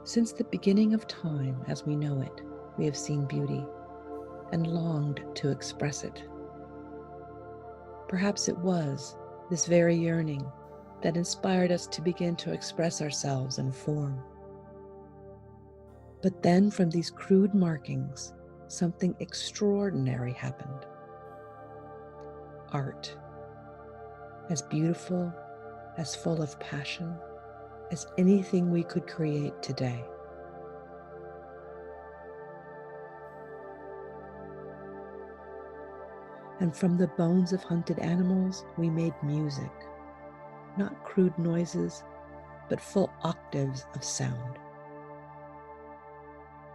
Since the beginning of time as we know it, we have seen beauty and longed to express it. Perhaps it was this very yearning that inspired us to begin to express ourselves in form. But then from these crude markings, something extraordinary happened. Art, as beautiful, as full of passion as anything we could create today. And from the bones of hunted animals, we made music, not crude noises, but full octaves of sound.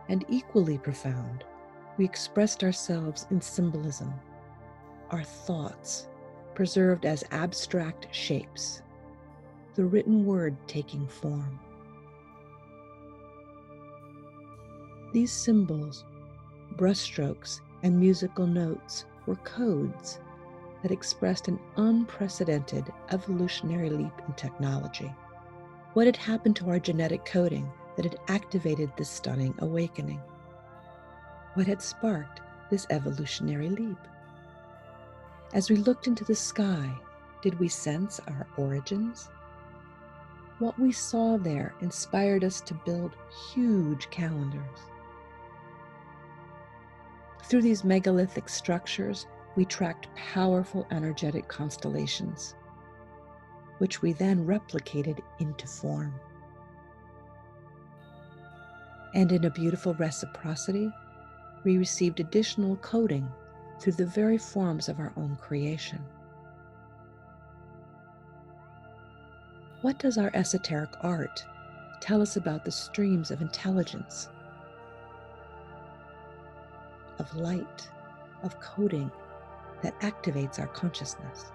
And equally profound, we expressed ourselves in symbolism, our thoughts preserved as abstract shapes, the written word taking form. These symbols, brushstrokes, and musical notes were codes that expressed an unprecedented evolutionary leap in technology. What had happened to our genetic coding that had activated this stunning awakening? What had sparked this evolutionary leap? As we looked into the sky, did we sense our origins? What we saw there inspired us to build huge calendars. Through these megalithic structures, we tracked powerful energetic constellations, which we then replicated into form. And in a beautiful reciprocity, we received additional coding through the very forms of our own creation. What does our esoteric art tell us about the streams of intelligence, of light, of coding that activates our consciousness?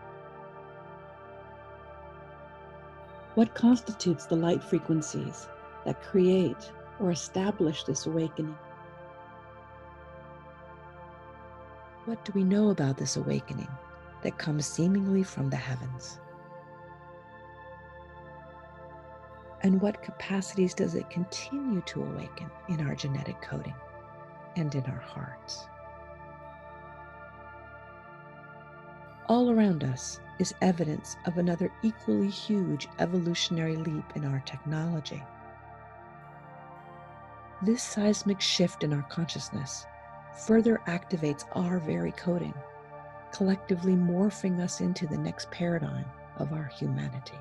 What constitutes the light frequencies that create or establish this awakening? What do we know about this awakening that comes seemingly from the heavens? And what capacities does it continue to awaken in our genetic coding and in our hearts? All around us is evidence of another equally huge evolutionary leap in our technology. This seismic shift in our consciousness further activates our very coding, collectively morphing us into the next paradigm of our humanity.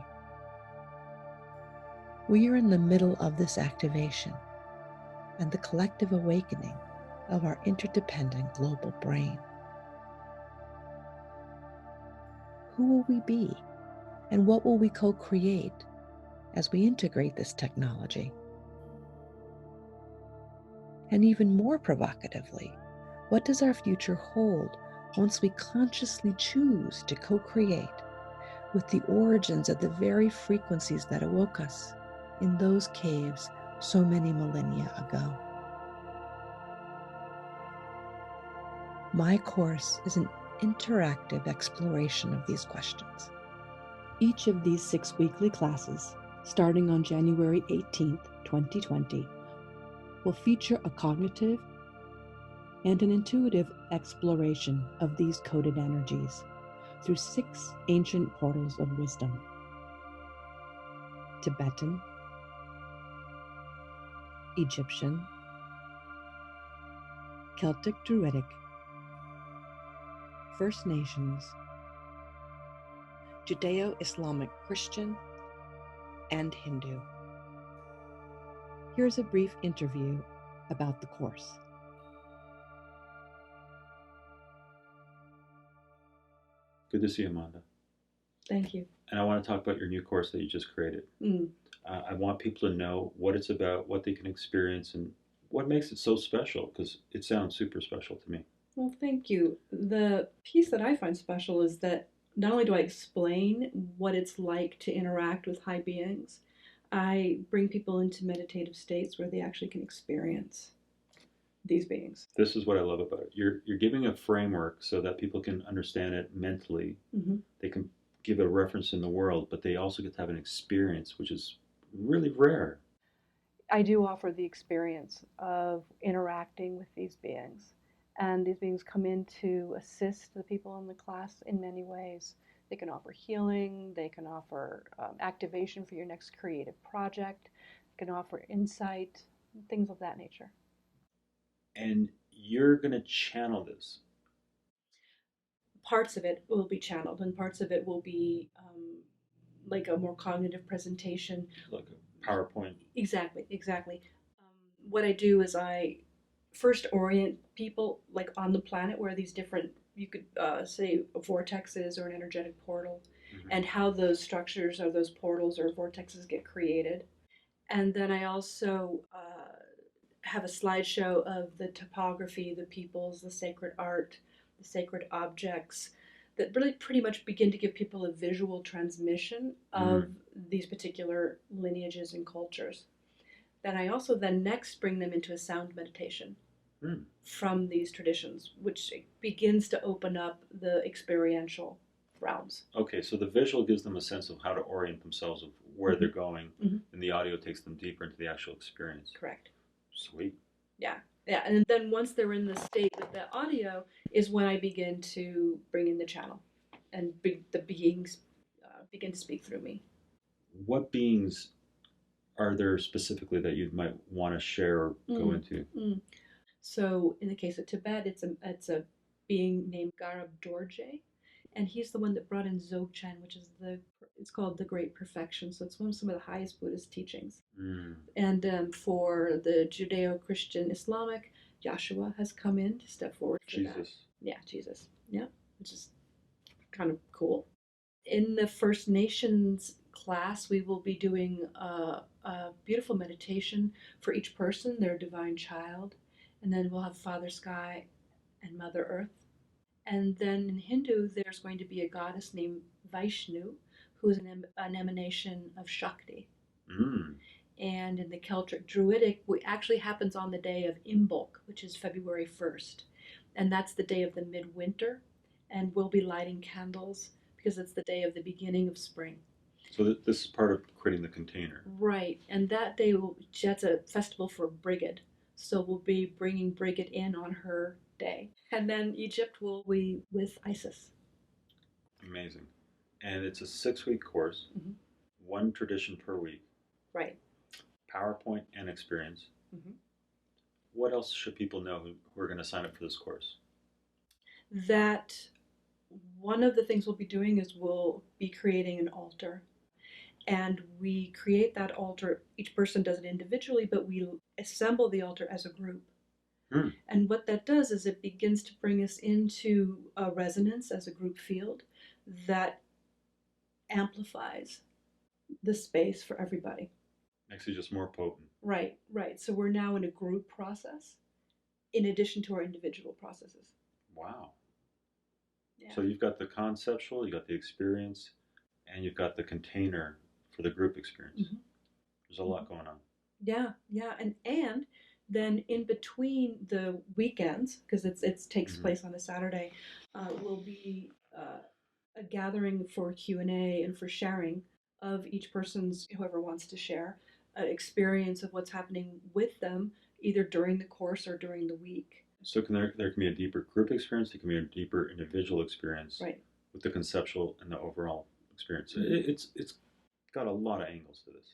We are in the middle of this activation and the collective awakening of our interdependent global brain. Who will we be, and what will we co-create as we integrate this technology? And even more provocatively, what does our future hold once we consciously choose to co-create with the origins of the very frequencies that awoke us in those caves so many millennia ago? My course is an interactive exploration of these questions. Each of these 6 weekly classes, starting on January 18th, 2020, will feature a cognitive and an intuitive exploration of these coded energies through 6 ancient portals of wisdom: Tibetan, Egyptian, Celtic Druidic, First Nations, Judeo-Islamic Christian, and Hindu. Here's a brief interview about the course. Good to see you, Amanda. Thank you. And I want to talk about your new course that you just created. I want people to know what it's about, what they can experience, and what makes it so special, because it sounds super special to me. Well, thank you. The piece that I find special is that not only do I explain what it's like to interact with high beings, I bring people into meditative states where they actually can experience these beings. This is what I love about it. You're giving a framework so that people can understand it mentally. Mm-hmm. They can give a reference in the world, but they also get to have an experience, which is really rare. I do offer the experience of interacting with these beings. And these beings come in to assist the people in the class in many ways. They can offer healing, they can offer activation for your next creative project, they can offer insight, things of that nature. And you're going to channel this. Parts of it will be channeled, and parts of it will be like a more cognitive presentation. Like a PowerPoint. Exactly, exactly. What I do is I first orient people like on the planet where these different, you could say vortexes or an energetic portal, and how those structures or those portals or vortexes get created. And then I also have a slideshow of the topography, the peoples, the sacred art, the sacred objects that really pretty much begin to give people a visual transmission of these particular lineages and cultures. Then I also then next bring them into a sound meditation from these traditions, which begins to open up the experiential realms. Okay, so the visual gives them a sense of how to orient themselves of where they're going, and the audio takes them deeper into the actual experience. Correct. Sweet. Yeah, yeah, and then once they're in the state with the audio is when I begin to bring in the channel, and the beings begin to speak through me. What beings are there specifically that you might want to share or go into? So in the case of Tibet, it's a being named Garab Dorje, and he's the one that brought in Dzogchen, which is it's called the Great Perfection. So it's some of the highest Buddhist teachings. And for the Judeo-Christian Islamic, Joshua has come in to step forward for Jesus. that. Yeah, Jesus. Yeah, which is kind of cool. In the First Nations class, we will be doing a beautiful meditation for each person, their divine child. And then we'll have Father Sky and Mother Earth. And then in Hindu, there's going to be a goddess named Vishnu, who is an emanation of Shakti. And in the Celtic Druidic, it actually happens on the day of Imbolc, which is February 1st. And that's the day of the midwinter. And we'll be lighting candles because it's the day of the beginning of spring. So this is part of creating the container. Right. And that day, that's a festival for Brigid. So we'll be bringing Brigid in on her day. And then Egypt will be with Isis. Amazing. And it's a 6-week course, one tradition per week. Right. PowerPoint and experience. What else should people know who are going to sign up for this course? That one of the things we'll be doing is we'll be creating an altar. And we create that altar, each person does it individually, but we assemble the altar as a group. And what that does is it begins to bring us into a resonance as a group field that amplifies the space for everybody. Makes it just more potent. Right, right. So we're now in a group process in addition to our individual processes. Wow. Yeah. So you've got the conceptual, you've got the experience, and you've got the container for the group experience. There's a lot going on. Yeah, yeah. And then in between the weekends, because it takes place on a Saturday, will be a gathering for Q&A and for sharing of each person's, whoever wants to share, experience of what's happening with them, either during the course or during the week. So there can be a deeper group experience, there can be a deeper individual experience, right, with the conceptual and the overall experience. It's got a lot of angles to this.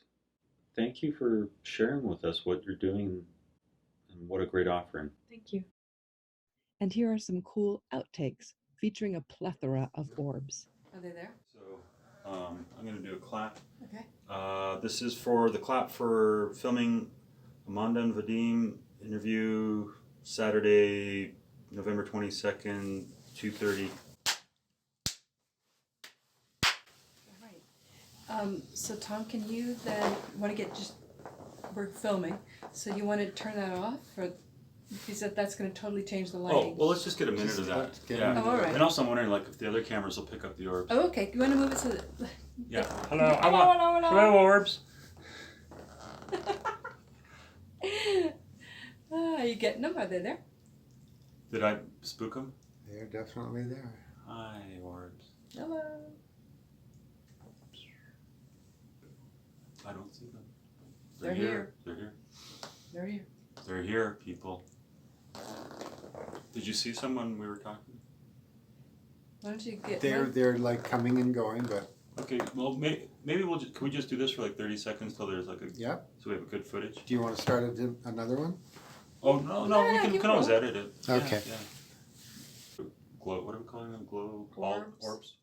Thank you for sharing with us what you're doing, and what a great offering. Thank you. And here are some cool outtakes featuring a plethora of orbs. Are they there? So I'm going to do a clap. Okay. This is for the clap for filming Ammahnda and Vadim interview Saturday, November 22nd, 2:30. So Tom, can you then want to we're filming, so you want to turn that off, or because that's going to totally change the lighting? Oh, well, let's just get a minute of that. Yeah. Oh, all right. And also I'm wondering, like, if the other cameras will pick up the orbs. Oh, okay. You want to move it so that... Yeah. Hello, orbs. Are you getting them? Are they there? Did I spook them? They're definitely there. Hi, orbs. Hello. I don't see them. They're here. They're here. They're here, people. Did you see someone we were talking? Why don't you get They're like coming and going, but Okay, well, maybe we'll just, can we just do this for like 30 seconds till there's like a, yeah. so we have a good footage? Do you want to start another one? Oh, no, we can always edit it. Okay. Yeah. Glow, what are we calling them? Glow Orbs. orbs?